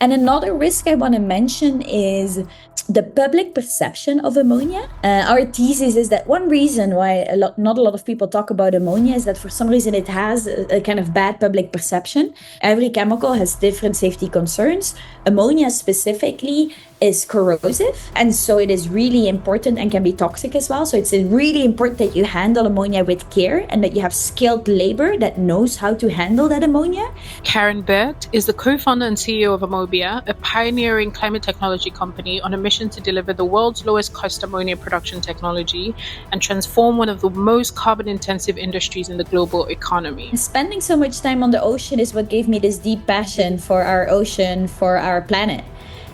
And another risk I want to mention is the public perception of ammonia. Our thesis is that one reason why not a lot of people talk about ammonia is that for some reason it has a kind of bad public perception. Every chemical has different safety concerns. Ammonia specifically is corrosive, and so it is really important and can be toxic as well. So it's really important that you handle ammonia with care and that you have skilled labor that knows how to handle that ammonia. Karen Baert is the co-founder and CEO of Ammobia, a pioneering climate technology company on a mission to deliver the world's lowest cost ammonia production technology and transform one of the most carbon-intensive industries in the global economy. Spending so much time on the ocean is what gave me this deep passion for our ocean, for our planet,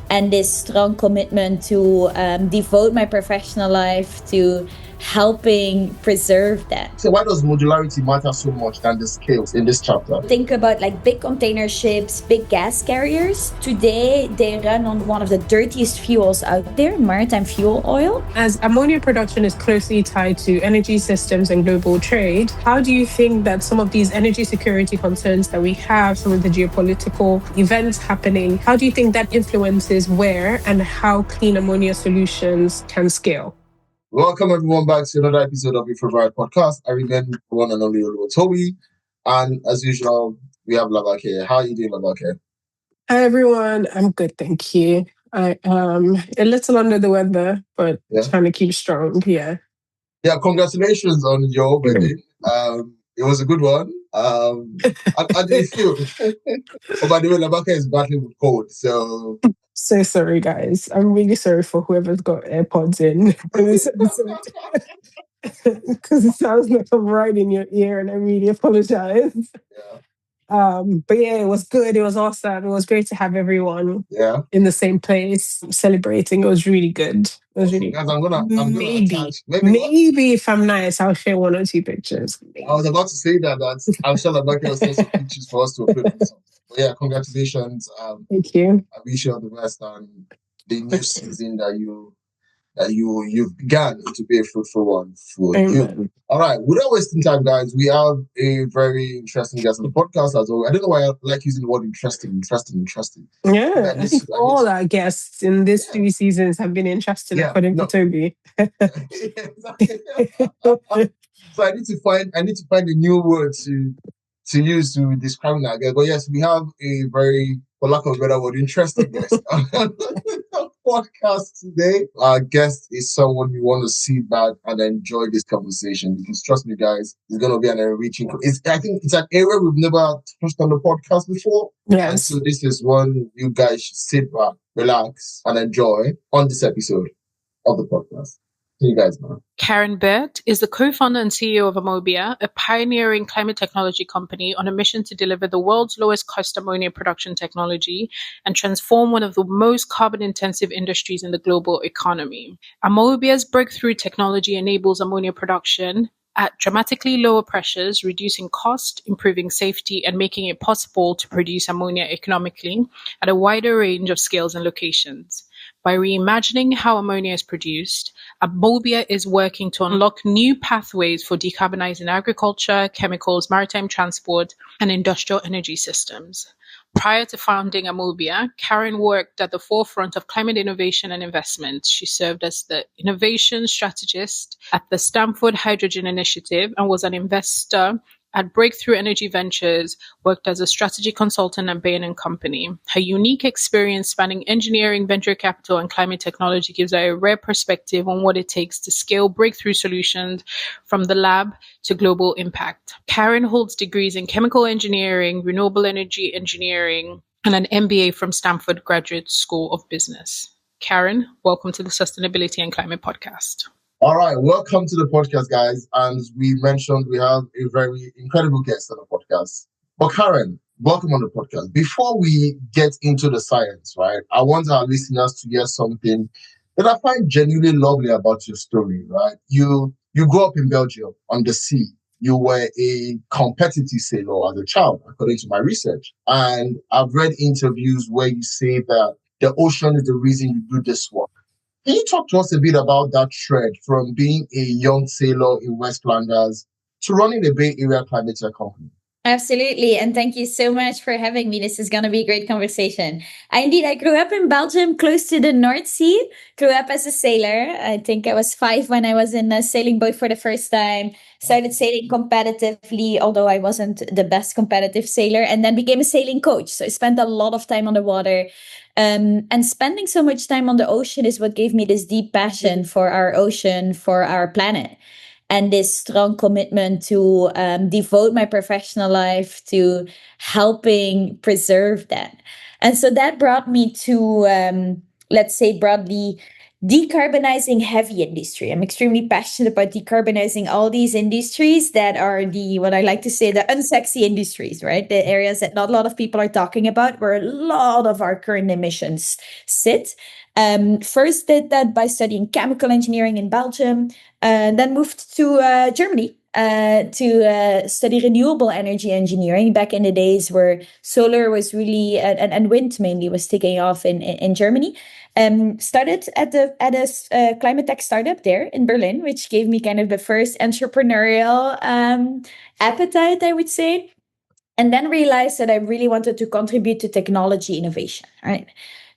and this strong commitment to devote my professional life to helping preserve that. So why does modularity matter so much than the scales in this chapter? Think about like big container ships, big gas carriers. Today, they run on one of the dirtiest fuels out there, maritime fuel oil. As ammonia production is closely tied to energy systems and global trade, how do you think that some of these energy security concerns that we have, some of the geopolitical events happening, how do you think that influences where and how clean ammonia solutions can scale? Welcome everyone back to another episode of your favorite podcast. I remain one and only Toby, and as usual, we have Labake. How are you doing, Labake? Hi everyone, I'm good, thank you. I am a little under the weather, but trying to keep strong. Yeah, congratulations on your wedding. It was a good one. How do you feel? Oh, by the way, Labake is battling with cold, so sorry guys. I'm really sorry for whoever's got AirPods in this episode. Because it sounds like I'm right in your ear, and I really apologize. But yeah, it was good. It was awesome. It was great to have everyone in the same place celebrating. It was really good. It was really guys, I'm gonna maybe if I'm nice, I'll share one or two pictures. I was about to say that I'm sure Labake will send some pictures for us to upload. But yeah, congratulations. Thank you. I wish you all the best on the new season that you've begun to be a fruitful one for you. All right, without wasting time, guys, we have a very interesting guest on the podcast as well. I don't know why I like using the word interesting. Yeah, I think all our guests in these 3 seasons have been interesting, according to Toby. So I need to find a new word to use to describe that guy. But yes, we have a very, for lack of a better word, interesting guest on the podcast today. Our guest is someone you want to sit back and enjoy this conversation, because trust me, guys, it's going to be an enriching. I think it's an area we've never touched on the podcast before. Yes. And so this is one you guys should sit back, relax, and enjoy on this episode of the podcast. See you guys, man. Karen Baert is the co-founder and CEO of Ammobia, a pioneering climate technology company on a mission to deliver the world's lowest cost ammonia production technology and transform one of the most carbon-intensive industries in the global economy. Ammobia's breakthrough technology enables ammonia production at dramatically lower pressures, reducing cost, improving safety, and making it possible to produce ammonia economically at a wider range of scales and locations. By reimagining how ammonia is produced, Ammobia is working to unlock new pathways for decarbonizing agriculture, chemicals, maritime transport, and industrial energy systems. Prior to founding Ammobia, Karen worked at the forefront of climate innovation and investment. She served as the innovation strategist at the Stanford Hydrogen Initiative and was an investor at Breakthrough Energy Ventures, worked as a strategy consultant at Baert & Company. Her unique experience spanning engineering, venture capital, and climate technology gives her a rare perspective on what it takes to scale breakthrough solutions from the lab to global impact. Karen holds degrees in chemical engineering, renewable energy engineering, and an MBA from Stanford Graduate School of Business. Karen, welcome to the Sustainability and Climate Podcast. All right, welcome to the podcast, guys. And as we mentioned, we have a very incredible guest on the podcast. But Karen, welcome on the podcast. Before we get into the science, right, I want our listeners to hear something that I find genuinely lovely about your story, right? You grew up in Belgium on the sea. You were a competitive sailor as a child, according to my research. And I've read interviews where you say that the ocean is the reason you do this work. Can you talk to us a bit about that thread from being a young sailor in West Flanders to running the Bay Area Climate Tech company? Absolutely. And thank you so much for having me. This is going to be a great conversation. I grew up in Belgium, close to the North Sea. Grew up as a sailor. I think I was 5 when I was in a sailing boat for the first time. Started sailing competitively, although I wasn't the best competitive sailor, and then became a sailing coach. So I spent a lot of time on the water. And spending so much time on the ocean is what gave me this deep passion for our ocean, for our planet, and this strong commitment to devote my professional life to helping preserve that. And so that brought me to, let's say, broadly, decarbonizing heavy industry. I'm extremely passionate about decarbonizing all these industries that are what I like to say, the unsexy industries, right? The areas that not a lot of people are talking about, where a lot of our current emissions sit. First did that by studying chemical engineering in Belgium, then moved to Germany to study renewable energy engineering back in the days where solar was really and wind mainly was taking off in Germany. Started at a climate tech startup there in Berlin, which gave me kind of the first entrepreneurial appetite, I would say. And then realized that I really wanted to contribute to technology innovation, right?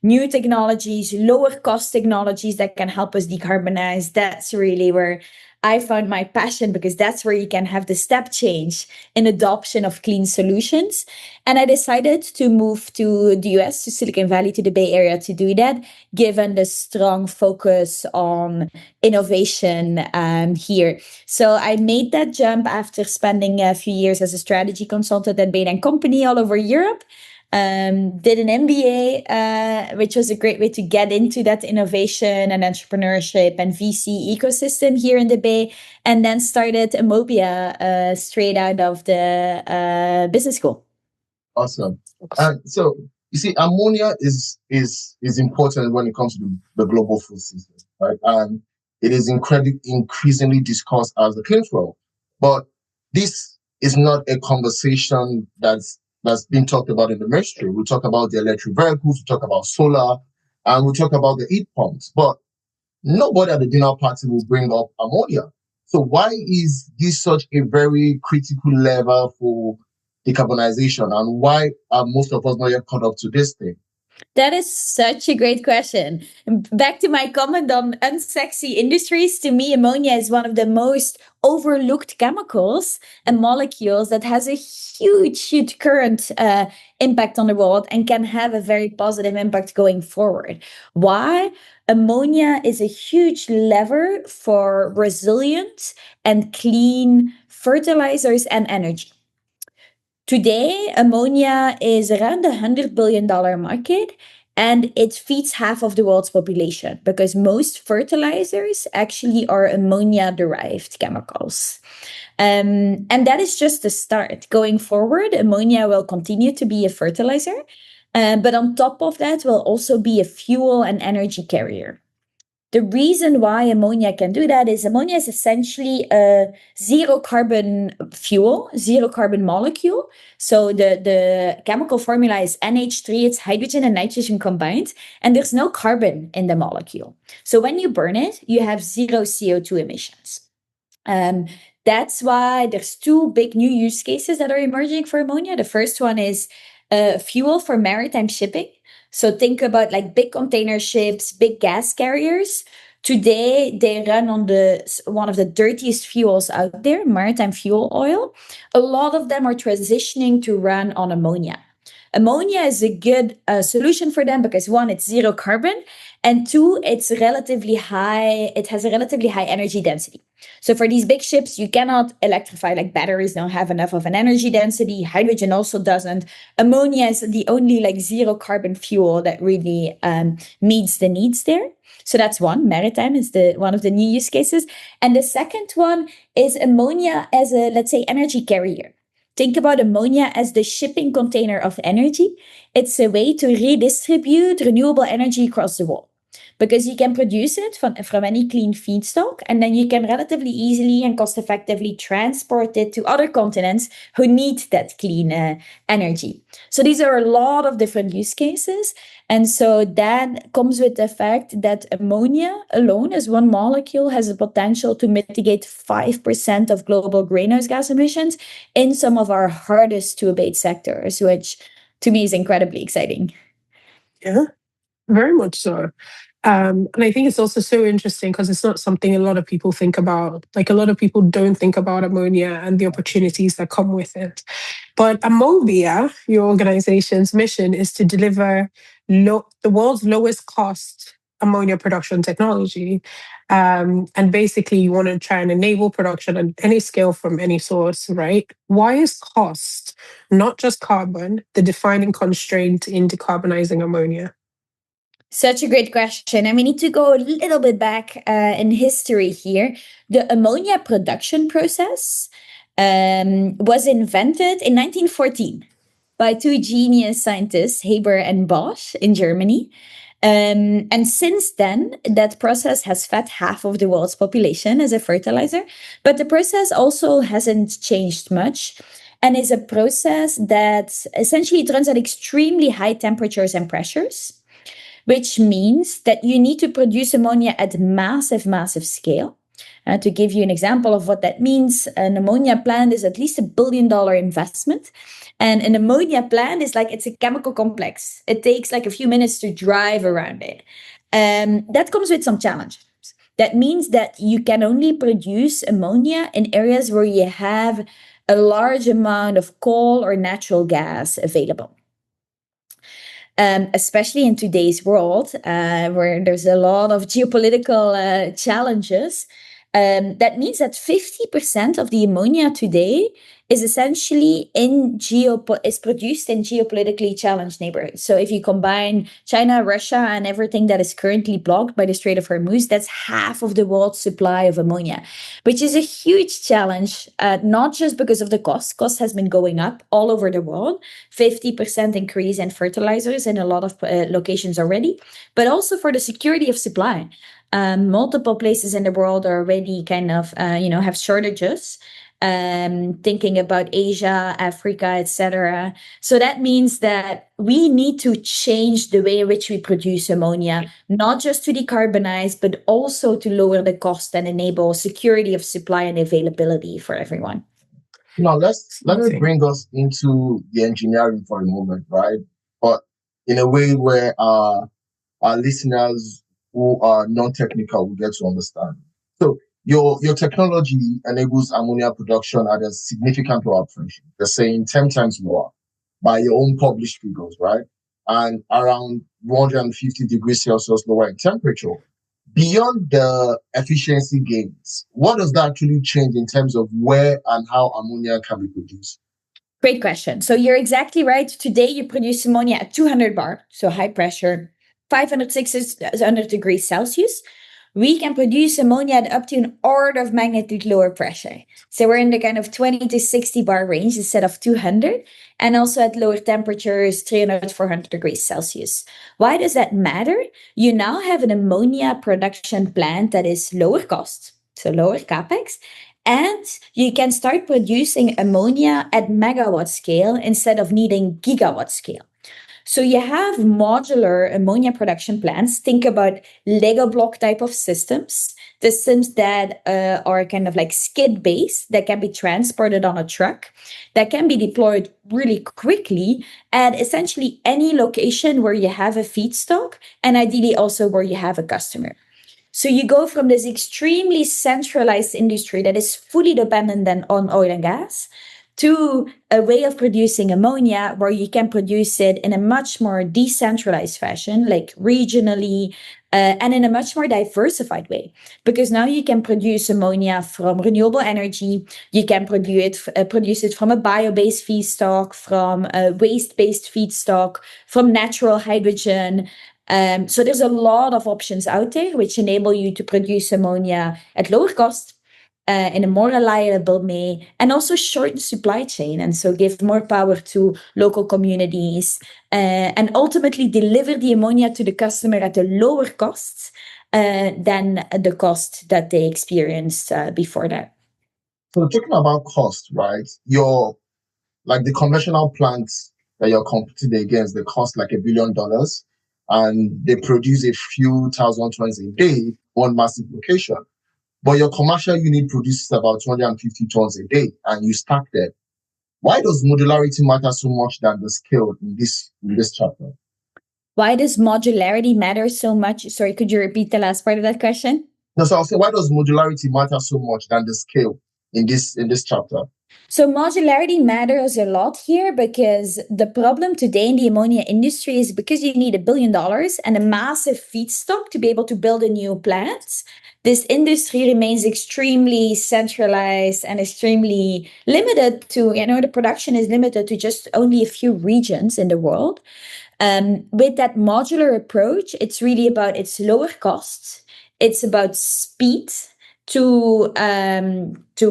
New technologies, lower cost technologies that can help us decarbonize. That's really where I found my passion, because that's where you can have the step change in adoption of clean solutions. And I decided to move to the US, to Silicon Valley, to the Bay Area to do that, given the strong focus on innovation here. So I made that jump after spending a few years as a strategy consultant at Bain & Company all over Europe. Did an MBA, which was a great way to get into that innovation and entrepreneurship and VC ecosystem here in the Bay, and then started Ammobia straight out of the business school. Awesome. So you see, ammonia is important when it comes to the global food system, right? And it is increasingly discussed as the clean fuel. But this is not a conversation that's been talked about in the mainstream. We talk about the electric vehicles, we talk about solar, and we talk about the heat pumps. But nobody at the dinner party will bring up ammonia. So why is this such a very critical level for decarbonization, and why are most of us not yet caught up to this thing? That is such a great question. Back to my comment on unsexy industries, to me, ammonia is one of the most overlooked chemicals and molecules that has a huge current impact on the world and can have a very positive impact going forward. Why? Ammonia is a huge lever for resilient and clean fertilizers and energy. Today, ammonia is around $100 billion market, and it feeds half of the world's population, because most fertilizers actually are ammonia-derived chemicals. And that is just the start. Going forward, ammonia will continue to be a fertilizer, but on top of that will also be a fuel and energy carrier. The reason why ammonia can do that is ammonia is essentially a zero carbon fuel, zero carbon molecule. So the chemical formula is NH3, it's hydrogen and nitrogen combined, and there's no carbon in the molecule. So when you burn it, you have zero CO2 emissions. That's why there's two big new use cases that are emerging for ammonia. The first one is fuel for maritime shipping. So think about like big container ships, big gas carriers. Today, they run on one of the dirtiest fuels out there, maritime fuel oil. A lot of them are transitioning to run on ammonia. Ammonia is a good solution for them because, one, it's zero carbon, and two, it's relatively high. It has a relatively high energy density. So for these big ships, you cannot electrify, like batteries don't have enough of an energy density. Hydrogen also doesn't. Ammonia is the only like zero carbon fuel that really meets the needs there. So that's one. Maritime is one of the new use cases. And the second one is ammonia as a, let's say, energy carrier. Think about ammonia as the shipping container of energy. It's a way to redistribute renewable energy across the world. because you can produce it from any clean feedstock, and then you can relatively easily and cost effectively transport it to other continents who need that clean energy. So these are a lot of different use cases. And so that comes with the fact that ammonia alone as one molecule has the potential to mitigate 5% of global greenhouse gas emissions in some of our hardest to abate sectors, which to me is incredibly exciting. Yeah, very much so. And I think it's also so interesting because it's not something a lot of people think about. Like, a lot of people don't think about ammonia and the opportunities that come with it. But Ammobia, your organization's mission, is to deliver the world's lowest cost ammonia production technology. And basically, you want to try and enable production at any scale from any source, right? Why is cost, not just carbon, the defining constraint in decarbonizing ammonia? Such a great question. And we need to go a little bit back in history here. The ammonia production process was invented in 1914 by two genius scientists, Haber and Bosch, in Germany. And since then, that process has fed half of the world's population as a fertilizer. But the process also hasn't changed much and is a process that essentially it runs at extremely high temperatures and pressures, which means that you need to produce ammonia at massive, massive scale. To give you an example of what that means, an ammonia plant is at least $1 billion investment. And an ammonia plant is like, it's a chemical complex. It takes like a few minutes to drive around it. That comes with some challenges. That means that you can only produce ammonia in areas where you have a large amount of coal or natural gas available. Especially in today's world, where there's a lot of geopolitical challenges. That means that 50% of the ammonia today is essentially is produced in geopolitically challenged neighborhoods. So if you combine China, Russia, and everything that is currently blocked by the Strait of Hormuz, that's half of the world's supply of ammonia, which is a huge challenge, not just because of the cost. Cost has been going up all over the world, 50% increase in fertilizers in a lot of locations already, but also for the security of supply. Multiple places in the world are already kind of, have shortages. Thinking about Asia, Africa, etc. So that means that we need to change the way in which we produce ammonia, not just to decarbonize, but also to lower the cost and enable security of supply and availability for everyone. Now let me bring us into the engineering for a moment, right? But in a way where our listeners who are non-technical will get to understand. So your technology enables ammonia production at a significant lower pressure. They're saying 10 times lower by your own published figures, right? And around 150 degrees Celsius lower in temperature. Beyond the efficiency gains, what does that actually change in terms of where and how ammonia can be produced? Great question. So you're exactly right. Today you produce ammonia at 200 bar, so high pressure, 500, 600 degrees Celsius. We can produce ammonia at up to an order of magnitude lower pressure. So we're in the kind of 20 to 60 bar range instead of 200, and also at lower temperatures, 300, 400 degrees Celsius. Why does that matter? You now have an ammonia production plant that is lower cost, so lower capex, and you can start producing ammonia at megawatt scale instead of needing gigawatt scale. So you have modular ammonia production plants. Think about Lego block type of systems that are kind of like skid based, that can be transported on a truck, that can be deployed really quickly at essentially any location where you have a feedstock, and ideally also where you have a customer. So you go from this extremely centralized industry that is fully dependent on oil and gas to a way of producing ammonia where you can produce it in a much more decentralized fashion, like regionally, and in a much more diversified way. Because now you can produce ammonia from renewable energy, you can produce it from a bio-based feedstock, from a waste-based feedstock, from natural hydrogen. So there's a lot of options out there which enable you to produce ammonia at lower cost, in a more reliable way, and also shorten the supply chain, and so give more power to local communities, and ultimately deliver the ammonia to the customer at a lower cost than the cost that they experienced before that. So talking about cost, right? Like the conventional plants that you're competing against, they cost like $1 billion, and they produce a few thousand tons a day on massive location. But your commercial unit produces about 250 tons a day, and you stack them. Why does modularity matter so much than the scale in this chapter? Why does modularity matter so much? Sorry, could you repeat the last part of that question? No, so I'll say, why does modularity matter so much than the scale in this chapter? So modularity matters a lot here because the problem today in the ammonia industry is because you need $1 billion and a massive feedstock to be able to build a new plant. This industry remains extremely centralized and extremely limited to, the production is limited to just only a few regions in the world. With that modular approach, it's really about its lower costs. It's about speed to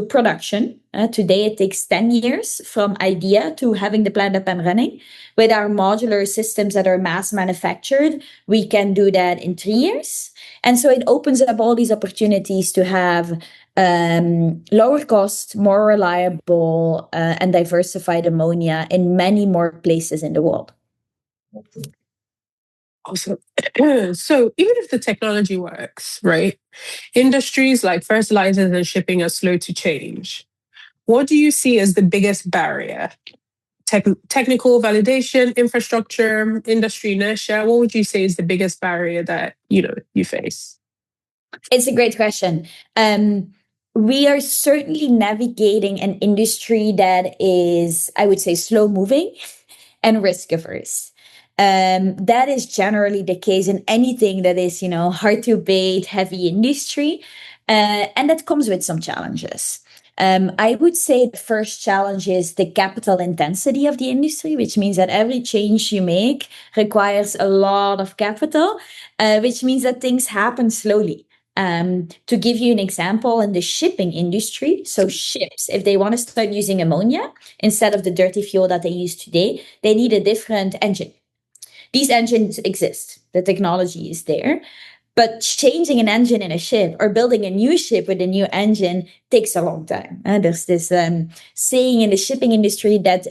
production. Today, it takes 10 years from idea to having the plant up and running. With our modular systems that are mass manufactured, we can do that in 3 years. And so it opens up all these opportunities to have lower cost, more reliable, and diversified ammonia in many more places in the world. Awesome. So even if the technology works, right, industries like fertilizers and shipping are slow to change. What do you see as the biggest barrier? Technical validation, infrastructure, industry inertia? What would you say is the biggest barrier that you face? It's a great question. We are certainly navigating an industry that is, I would say, slow moving and risk averse. That is generally the case in anything that is, hard to abate, heavy industry, and that comes with some challenges. I would say the first challenge is the capital intensity of the industry, which means that every change you make requires a lot of capital, which means that things happen slowly. To give you an example, in the shipping industry, so ships, if they want to start using ammonia instead of the dirty fuel that they use today, they need a different engine. These engines exist. The technology is there. But changing an engine in a ship or building a new ship with a new engine takes a long time. There's this saying in the shipping industry that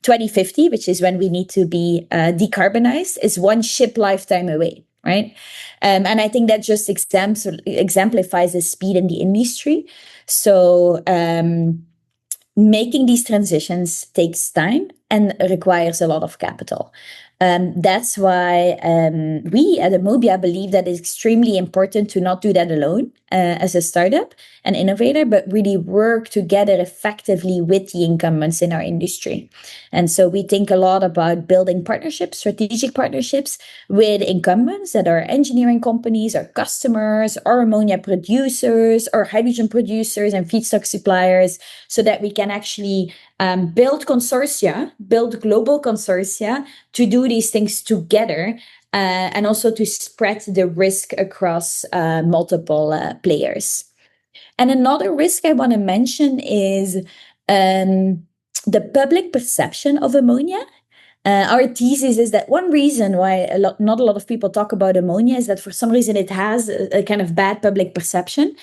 2050, which is when we need to be decarbonized, is one ship lifetime away, right? And I think that just exemplifies the speed in the industry. So making these transitions takes time and requires a lot of capital. That's why we at Ammobia believe that it's extremely important to not do that alone as a startup and innovator, but really work together effectively with the incumbents in our industry. And so we think a lot about building partnerships, strategic partnerships with incumbents that are engineering companies, or customers, or ammonia producers, or hydrogen producers and feedstock suppliers, so that we can actually build global consortia to do these things together, and also to spread the risk across multiple players. And another risk I want to mention is the public perception of ammonia. Our thesis is that one reason why not a lot of people talk about ammonia is that for some reason it has a kind of bad public perception.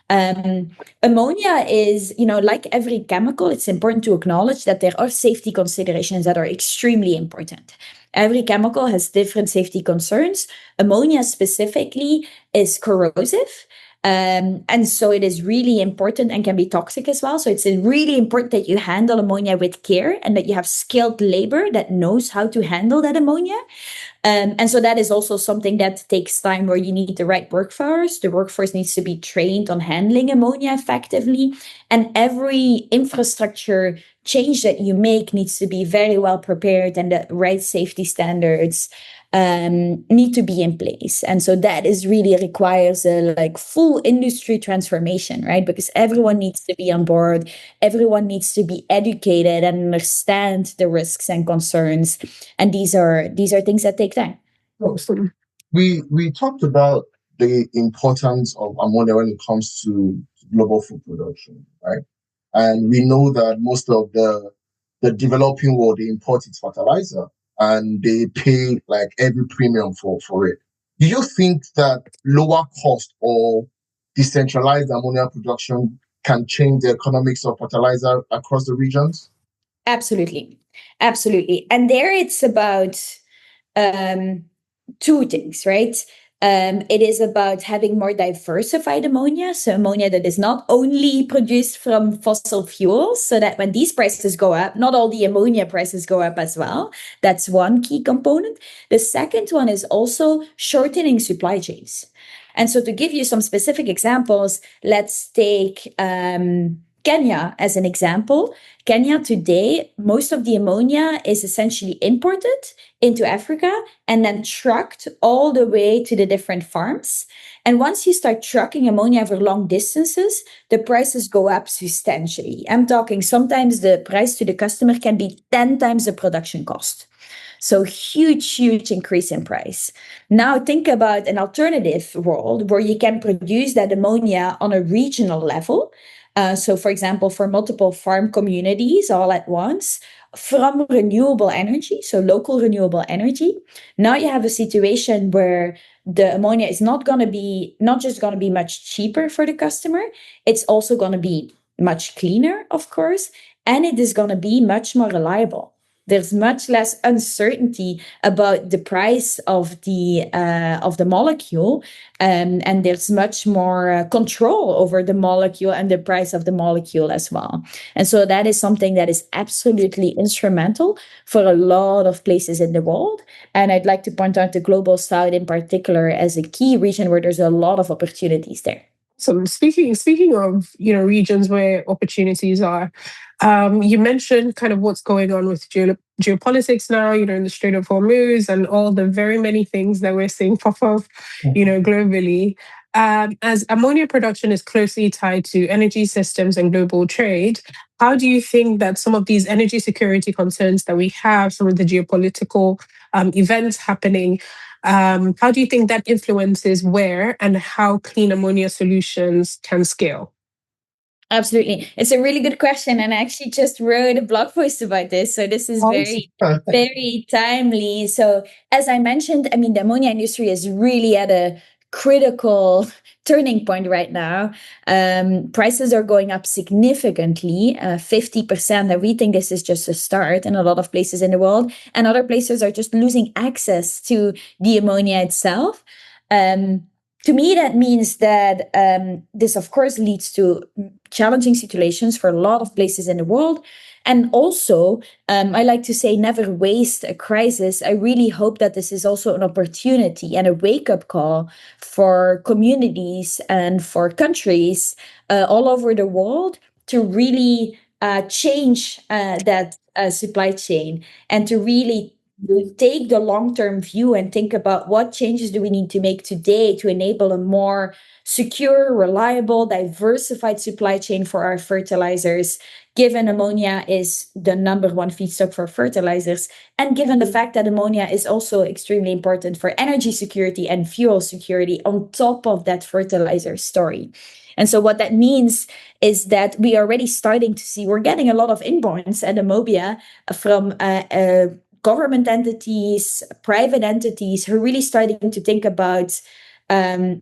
Ammonia is, like every chemical, it's important to acknowledge that there are safety considerations that are extremely important. Every chemical has different safety concerns. Ammonia specifically is corrosive. And so it is really important and can be toxic as well. So it's really important that you handle ammonia with care and that you have skilled labor that knows how to handle that ammonia. And so that is also something that takes time, where you need the right workforce. The workforce needs to be trained on handling ammonia effectively. And every infrastructure change that you make needs to be very well prepared, and the right safety standards need to be in place. And so that really requires a full industry transformation, right? Because everyone needs to be on board. Everyone needs to be educated and understand the risks and concerns. And these are things that take time. We talked about the importance of ammonia when it comes to global food production, right? And we know that most of the developing world, they import its fertilizer and they pay like every premium for it. Do you think that lower cost or decentralized ammonia production can change the economics of fertilizer across the regions? Absolutely. Absolutely. And there it's about um, two things, right? It is about having more diversified ammonia. So, ammonia that is not only produced from fossil fuels, so that when these prices go up, not all the ammonia prices go up as well. That's one key component. The second one is also shortening supply chains. And so, to give you some specific examples, let's take Kenya as an example. Kenya today, most of the ammonia is essentially imported into Africa and then trucked all the way to the different farms. And once you start trucking ammonia over long distances, the prices go up substantially. I'm talking sometimes the price to the customer can be 10 times the production cost. So huge increase in price. Now think about an alternative world where you can produce that ammonia on a regional level. So for example, for multiple farm communities all at once from renewable energy, so local renewable energy. Now you have a situation where the ammonia is not just going to be much cheaper for the customer, it's also going to be much cleaner, of course, and it is going to be much more reliable. There's much less uncertainty about the price of the molecule, and there's much more control over the molecule and the price of the molecule as well. And so that is something that is absolutely instrumental for a lot of places in the world. And I'd like to point out the Global South in particular as a key region where there's a lot of opportunities there. So speaking of regions where opportunities are, you mentioned kind of what's going on with geopolitics now, in the Strait of Hormuz and all the very many things that we're seeing pop up, globally. As ammonia production is closely tied to energy systems and global trade, how do you think that some of these energy security concerns that we have, some of the geopolitical events happening, how do you think that influences where and how clean ammonia solutions can scale? Absolutely. It's a really good question. And I actually just wrote a blog post about this. So this is very timely. So as I mentioned, I mean, the ammonia industry is really at a critical turning point right now. Prices are going up significantly, 50%. And we think this is just a start in a lot of places in the world. And other places are just losing access to the ammonia itself. To me, that means that this, of course, leads to challenging situations for a lot of places in the world. And also, I like to say, never waste a crisis. I really hope that this is also an opportunity and a wake-up call for communities and for countries all over the world to really change that supply chain and to really take the long-term view and think about what changes do we need to make today to enable a more secure, reliable, diversified supply chain for our fertilizers, given ammonia is the number one feedstock for fertilizers, and given the fact that ammonia is also extremely important for energy security and fuel security on top of that fertilizer story. And so what that means is that we are already starting to see, we're getting a lot of inbounds at Ammobia from government entities, private entities who are really starting to think about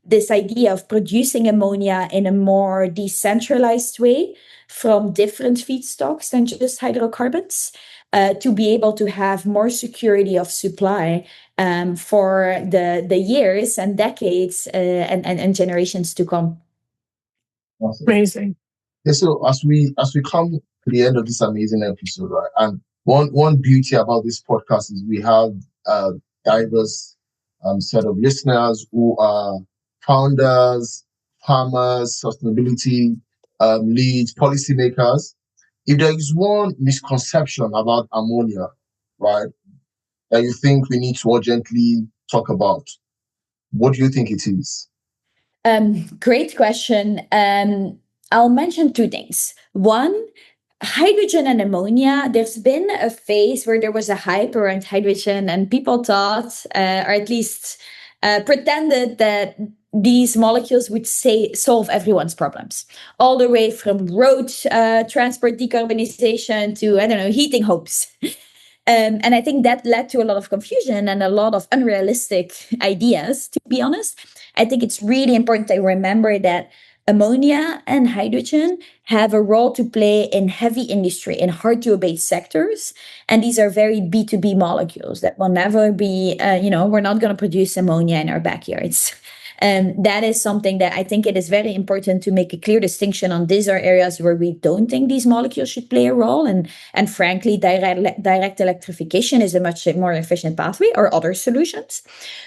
this idea of producing ammonia in a more decentralized way from different feedstocks than just hydrocarbons to be able to have more security of supply for the years and decades and generations to come. Awesome. Amazing. Yeah, so as we come to the end of this amazing episode, right? And one beauty about this podcast is we have a diverse set of listeners who are founders, farmers, sustainability leads, policymakers. If there is one misconception about ammonia, right, that you think we need to urgently talk about, what do you think it is? Great question. I'll mention two things. One, hydrogen and ammonia. There's been a phase where there was a hype around hydrogen, and people thought, or at least pretended that these molecules would solve everyone's problems, all the way from road transport decarbonization to, I don't know, heating hopes. And I think that led to a lot of confusion and a lot of unrealistic ideas, to be honest. I think it's really important to remember that ammonia and hydrogen have a role to play in heavy industry, in hard to abate sectors. And these are very B2B molecules that will never be, we're not going to produce ammonia in our backyards. That is something that I think it is very important to make a clear distinction on. These are areas where we don't think these molecules should play a role. And frankly, direct electrification is a much more efficient pathway, or other solutions,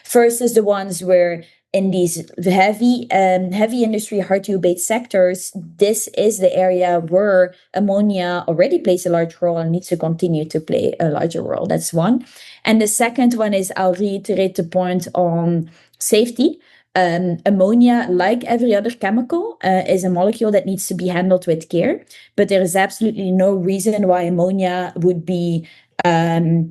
versus the ones where in these heavy industry, hard to abate sectors, this is the area where ammonia already plays a large role and needs to continue to play a larger role. That's one. And the second one is, I'll reiterate the point on safety. Ammonia, like every other chemical, is a molecule that needs to be handled with care, but there is absolutely no reason why ammonia would be have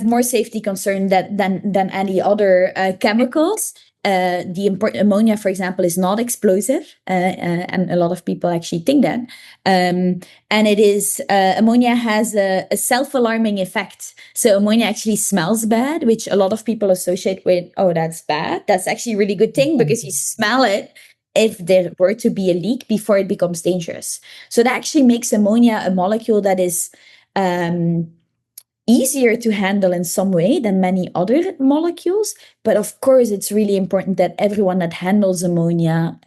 more safety concern than any other chemicals. The important ammonia, for example, is not explosive, and a lot of people actually think that. And it is ammonia has a self-alarming effect. So ammonia actually smells bad, which a lot of people associate with, oh, that's bad. That's actually a really good thing, because you smell it if there were to be a leak before it becomes dangerous. So that actually makes ammonia a molecule that is easier to handle in some way than many other molecules. But of course, it's really important that everyone that handles ammonia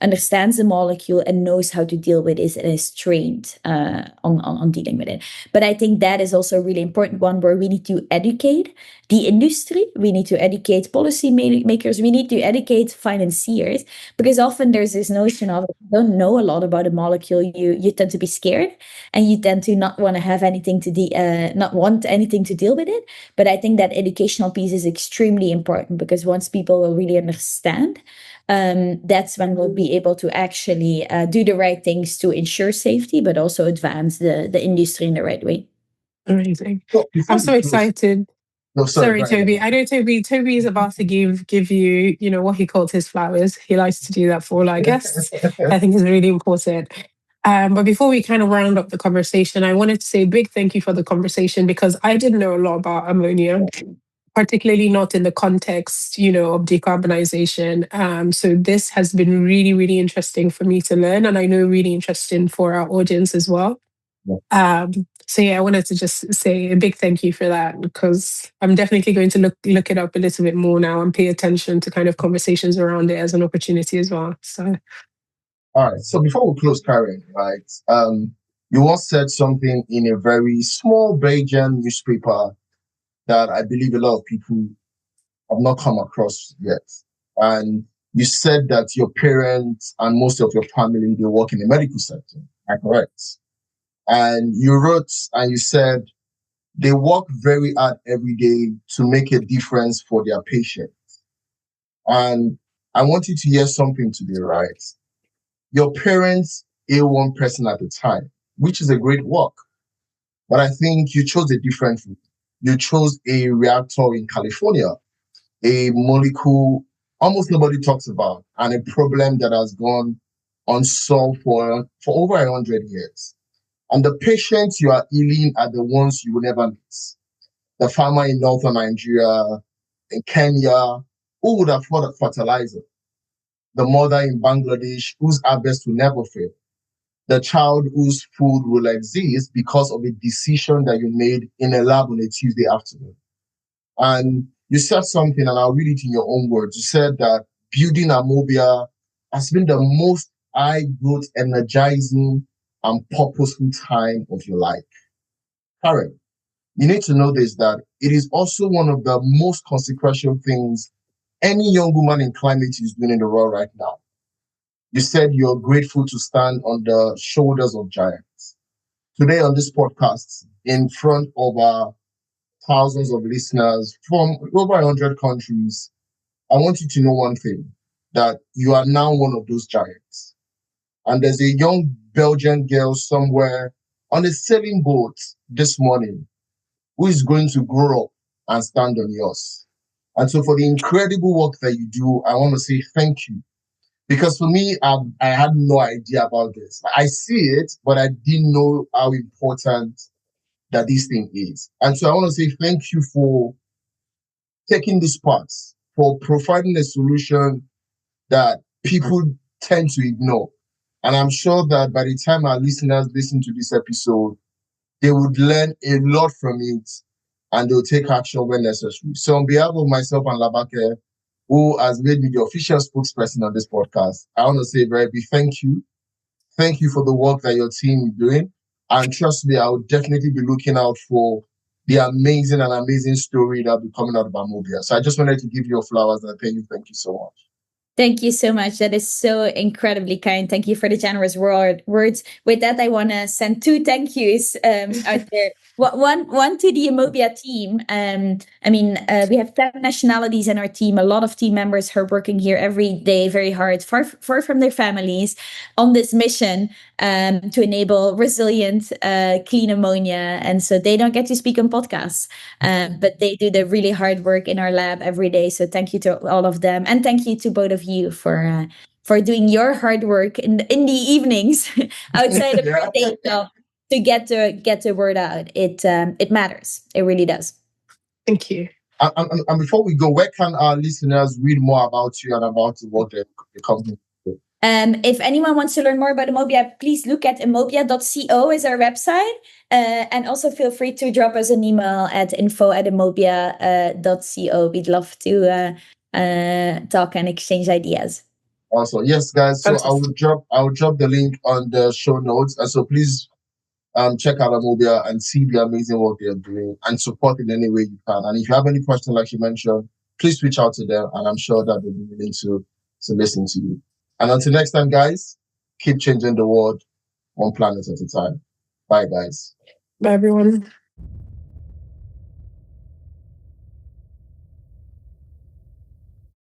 understands the molecule and knows how to deal with it and is trained on dealing with it. But I think that is also a really important one, where we need to educate the industry, we need to educate policy makers, we need to educate financiers, because often there's this notion of, if you don't know a lot about a molecule, you tend to be scared, and you tend to not want to have anything to not want anything to deal with it. But I think that educational piece is extremely important, because once people will really understand, that's when we'll be able to actually do the right things to ensure safety, but also advance the industry in the right way. Amazing. So I'm so excited. No, Sorry, go ahead. Toby. I know Toby is about to give you, what he calls his flowers. He likes to do that for all our guests. I think is really important. But before we kind of round up the conversation, I wanted to say a big thank you for the conversation, because I didn't know a lot about ammonia, particularly not in the context, of decarbonization. So this has been really, really interesting for me to learn, and I know really interesting for our audience as well. So yeah, I wanted to just say a big thank you for that, because I'm definitely going to look it up a little bit more now and pay attention to kind of conversations around it as an opportunity as well. So, all right. So before we close, Karen, right? You once said something in a very small Belgian newspaper that I believe a lot of people have not come across yet. And you said that your parents and most of your family, they work in the medical sector. Am I correct? And you wrote and you said they work very hard every day to make a difference for their patients. And I want you to hear something today, right? Your parents, one person at a time, which is a great work. But I think you chose a different route. You chose a reactor in California, a molecule almost nobody talks about, and a problem that has gone unsolved for over 100 years. And the patients you are healing are the ones you will never meet. The farmer in northern Nigeria, in Kenya, who would have thought of fertilizer? The mother in Bangladesh, whose harvest will never fail. The child whose food will exist because of a decision that you made in a lab on a Tuesday afternoon. And you said something, and I'll read it in your own words. You said that building Ammobia has been the most high growth, energizing, and purposeful time of your life. Karen, you need to know this, that it is also one of the most consequential things any young woman in climate is doing in the world right now. You said you're grateful to stand on the shoulders of giants. Today on this podcast, in front of our thousands of listeners from over 100 countries, I want you to know one thing, that you are now one of those giants. And there's a young Belgian girl somewhere on a sailing boat this morning who is going to grow up and stand on yours. And so for the incredible work that you do, I want to say thank you. Because for me, I had no idea about this. I see it, but I didn't know how important that this thing is. And so I want to say thank you for taking this part, for providing a solution that people tend to ignore. And I'm sure that by the time our listeners listen to this episode, they would learn a lot from it and they'll take action when necessary. So on behalf of myself and Labake, who has made me the official spokesperson on this podcast, I want to say very big thank you. Thank you for the work that your team is doing. And trust me, I will definitely be looking out for the amazing story that will be coming out of Ammobia. So I just wanted to give you your flowers and thank you so much. Thank you so much. That is so incredibly kind. Thank you for the generous words. With that, I want to send 2 thank yous out there. One to the Ammobia team. We have 10 nationalities in our team. A lot of team members are working here every day, very hard, far from their families, on this mission to enable resilient, clean ammonia. And so they don't get to speak on podcasts, but they do the really hard work in our lab every day. So thank you to all of them, and thank you to both of you for doing your hard work in the evenings outside of your day job to get the word out. It matters. It really does. Thank you. And before we go, where can our listeners read more about you and about the work that the company does? If anyone wants to learn more about Ammobia, please look at ammobia.co is our website. And also feel free to drop us an email at info@ammobia.co. We'd love to talk and exchange ideas. Also, yes, guys. So I will drop the link on the show notes, and so please check out Ammobia and see the amazing work they're doing and support in any way you can. And if you have any questions, like you mentioned, please reach out to them, and I'm sure that they'll be willing to listen to you. And until next time, guys, keep changing the world one planet at a time. Bye, guys. Bye, everyone.